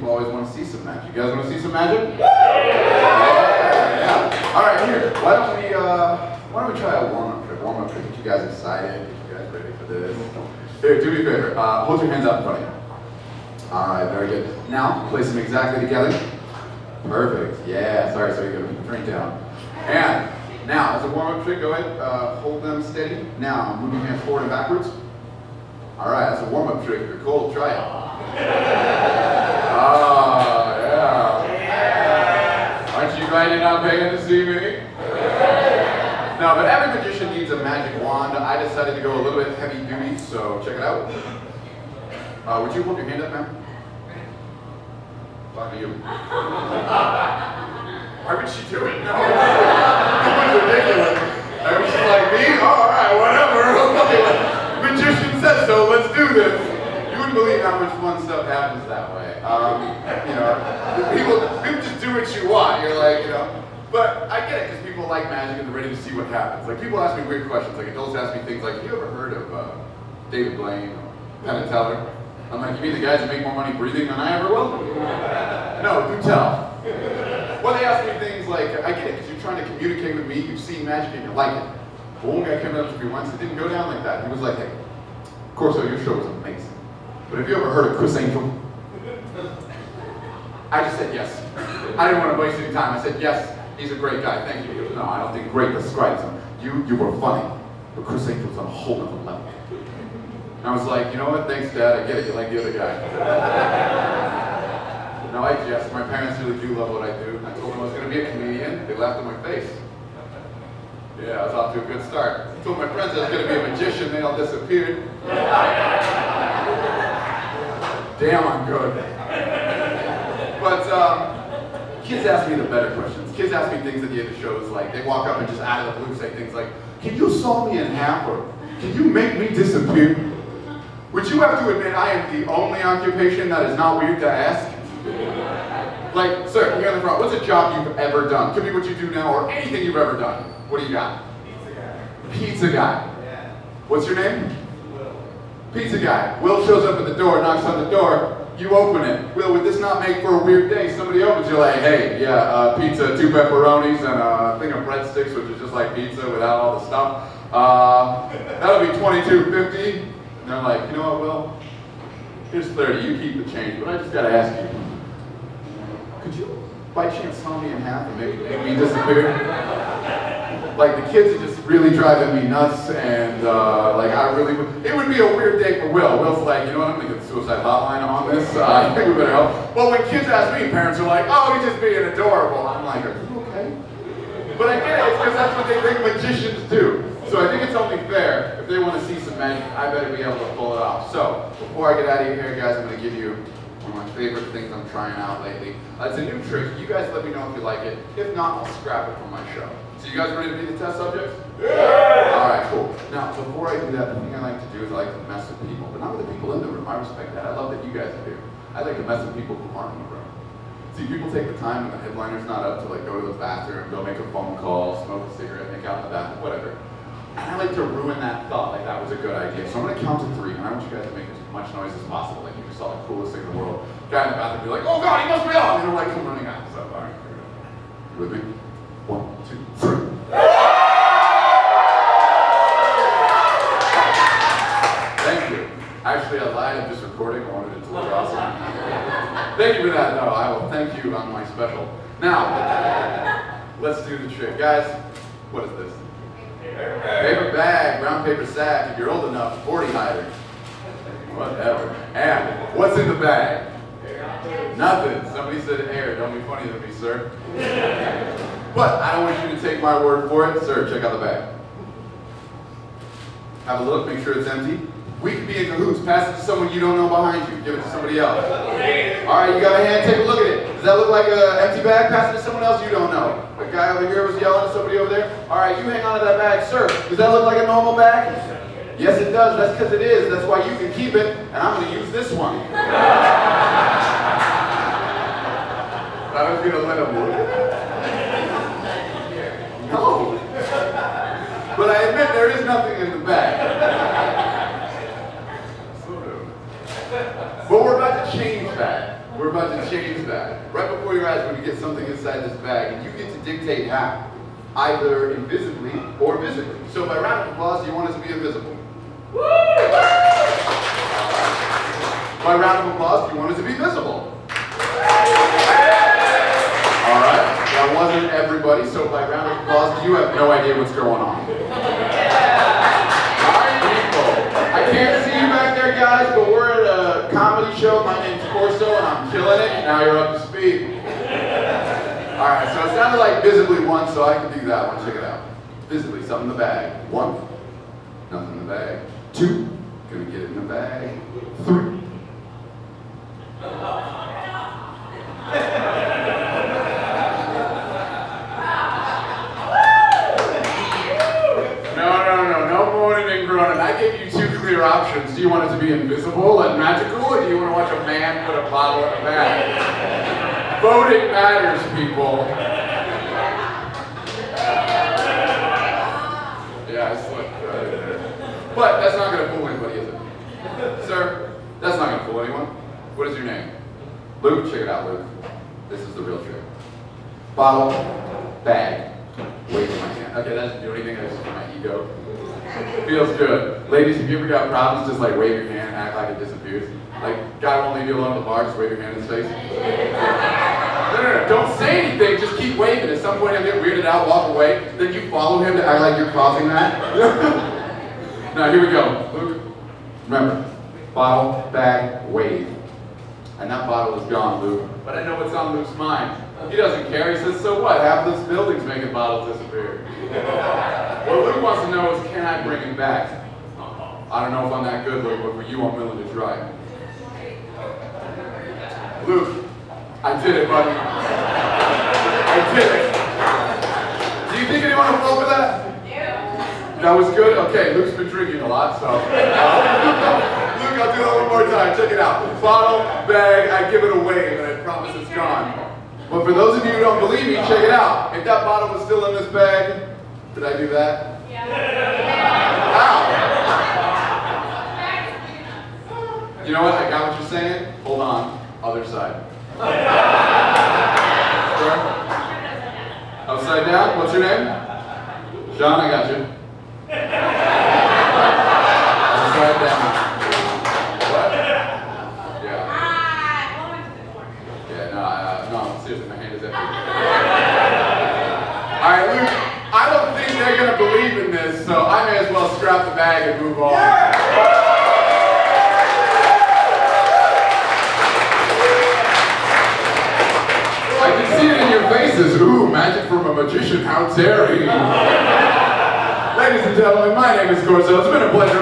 people always want to see some magic. You guys want to see some magic? Yeah. All right, here. Why don't we try a warm-up trick? Warm-up trick. Get you guys excited. Get you guys ready for this. Here, do me a favor. Hold your hands out in front of you. All right, very good. Now, place them exactly together. Perfect. Yeah. Sorry, you're gonna put the drink down. And now, as a warm-up trick, go ahead. Hold them steady. Now, move your hands forward and backwards. All right, that's a warm-up trick. If you're cold, try it. Oh, yeah. Aren't you glad you're not paying to see me? No, but every magician needs a magic wand. I decided to go a little bit heavy duty, so check it out. Would you hold your hand up, ma'am? Fuck you. Why would she do it? No. It's ridiculous. I mean, she's like, me? Oh, all right, whatever. Magician says so, let's do this. You wouldn't believe how much fun stuff happens that way. You know, people just do what you want. You're like, you know. But I get it, because people like magic and they're ready to see what happens. Like, people ask me weird questions. Like, adults ask me things like, have you ever heard of David Blaine or Penn and Teller? I'm like, you mean the guys that make more money breathing than I ever will? No, do tell. Well, they ask me things like, I get it, because you're trying to communicate with me, you've seen magic and you like it. But one guy came up to me once, it didn't go down like that. He was like, hey, Korso, your show was amazing. But have you ever heard of Chris Angel? I just said yes. I didn't want to waste any time. I said, yes, he's a great guy, thank you. He goes, no, I don't think great describes him. You were funny, but Chris Angel's on a whole other level. And I was like, you know what, thanks Dad, I get it, you like the other guy. No, I jest. My parents really do love what I do. I told them I was going to be a comedian. They laughed in my face. Yeah, I was off to a good start. I told my friends I was going to be a magician. They all disappeared. Damn, I'm good. But kids ask me the better questions. Kids ask me things at the end of shows like, they walk up and just out of the blue say things like, can you saw me in half or can you make me disappear? Would you have to admit I am the only occupation that is not weird to ask? Like, sir, here in the front, what's a job you've ever done? Could be what you do now or anything you've ever done. What do you got? Pizza guy. Pizza guy. Yeah. What's your name? Will. Pizza guy. Will shows up at the door, knocks on the door, you open it. Will, would this not make for a weird day? Somebody opens, you're like, hey, yeah, pizza, 2 pepperonis, and a thing of breadsticks, which is just like pizza without all the stuff. That'll be $22.50. And they're like, you know what, Will? Here's 30, you keep the change, but I just gotta ask you. Could you, by chance, saw me in half and make me disappear? Like, the kids are just really driving me nuts, and like, I really would, it would be a weird day for Will. Will's like, you know what, I'm gonna get the suicide hotline on this, I think we better help. Well, when kids ask me, parents are like, oh, he's just being adorable. I'm like, are you okay? But I get it, it's because that's what they think magicians do. So I think it's only fair, if they want to see some magic, I better be able to pull it off. So, before I get out of here, guys, I'm going to give you one of my favorite things I'm trying out lately. It's a new trick. You guys let me know if you like it. If not, I'll scrap it from my show. So you guys ready to be the test subjects? Yeah! Alright, cool. Now, before I do that, the thing I like to do is I like to mess with people. But not with the people in the room. I respect that. I love that you guys do. I like to mess with people who aren't in the room. See, people take the time when the headliner's not up to like go to the bathroom, go make a phone call, smoke a cigarette, make out in the bathroom, whatever. And I like to ruin that thought, like that was a good idea. So I'm going to count to 3, and I want you guys to make as much noise as possible. Like you just saw the coolest thing in the world. Guy in the bathroom be like, oh God, he must be on! And they're like, come running out. So, all right, here we go. You with me? 1, 2, 3. Thank you. Actually, I lied. I'm just recording. I wanted it to look awesome. Thank you for that. No, I will thank you on my special. Now, let's do the trick. Guys, what is this? Paper bag, brown paper sack, if you're old enough, 40 hider. Whatever. And what's in the bag? Nothing. Somebody said air. Don't be funny to me, sir. But I don't want you to take my word for it. Sir, check out the bag. Have a look, make sure it's empty. We could be in cahoots. Pass it to someone you don't know behind you. Give it to somebody else. Alright, you got a hand, take a look at it. Does that look like an empty bag? Pass it to someone else you don't know. A guy over here was yelling at somebody over there. Alright, you hang on to that bag. Sir, does that look like a normal bag? Yes, it does. That's because it is. That's why you can keep it, and I'm going to use this one. I was going to let him look at it. No. But I admit there is nothing in the bag. But we're about to change that. We're about to change that. Right before your eyes, when you get something inside this bag, and you get to dictate how, either invisibly or visibly. So by round of applause, do you want it to be invisible? Woo! By round of applause, do you want it to be visible? All right, that wasn't everybody, so by round of applause, you have no idea what's going on. All right, people. I can't see you back there, guys, but we're at a comedy show. My name's Korso, and I'm killing it. Now you're up to speed. All right, so it sounded like visibly one, so I can do that one. Check it out. Visibly, something in the bag. 1, nothing in the bag. 2, gonna get it in the bag. 3. No moaning and groaning. I gave you 2 clear options. Do you want it to be invisible and magical, or do you want to watch a man put a bottle in a bag? Voting matters, people. Yeah, I slipped right there. But that's not going to fool anybody, is it? Sir, that's not going to fool anyone. What is your name? Luke? Check it out, Luke. This is the real trick. Bottle, bag, wave in my hand. Okay, that doesn't do anything. That's just my ego. Feels good. Ladies, if you ever got problems, just like wave your hand and act like it disappears. Like, God won't leave you alone at the bar, just wave your hand in his face. No, don't say anything, just keep waving. At some point he'll get weirded out, walk away, then you follow him to act like you're causing that. Now, here we go. Luke, remember, bottle, bag, wave. And that bottle is gone, Luke. But I know what's on Luke's mind. He doesn't care. He says, so what? Half of this building's making bottles disappear. What Luke wants to know is, can I bring him back? I don't know if I'm that good, Luke, but for you, I'm willing to try. Luke, I did it, buddy. I did it. Do you think anyone will fall for that? Yeah. That was good? Okay, Luke's been drinking a lot, so. Luke, I'll do that one more time. Check it out. Bottle, bag, I give it a wave, and I promise it's gone. But for those of you who don't believe me, check it out. If that bottle was still in this bag, did I do that? Yeah. How? You know what? I got what you're saying. Hold on. Other side. Sure. Upside down. What's your name? Sean, I got you. Upside down. What? Yeah. Yeah, no, seriously, my hand is empty. Alright, Luke, I don't think they're going to believe in this, so I may as well scrap the bag and move on. I can see it in your faces. Ooh, magic from a magician, how daring. Ladies and gentlemen, my name is Korso. It's been a pleasure.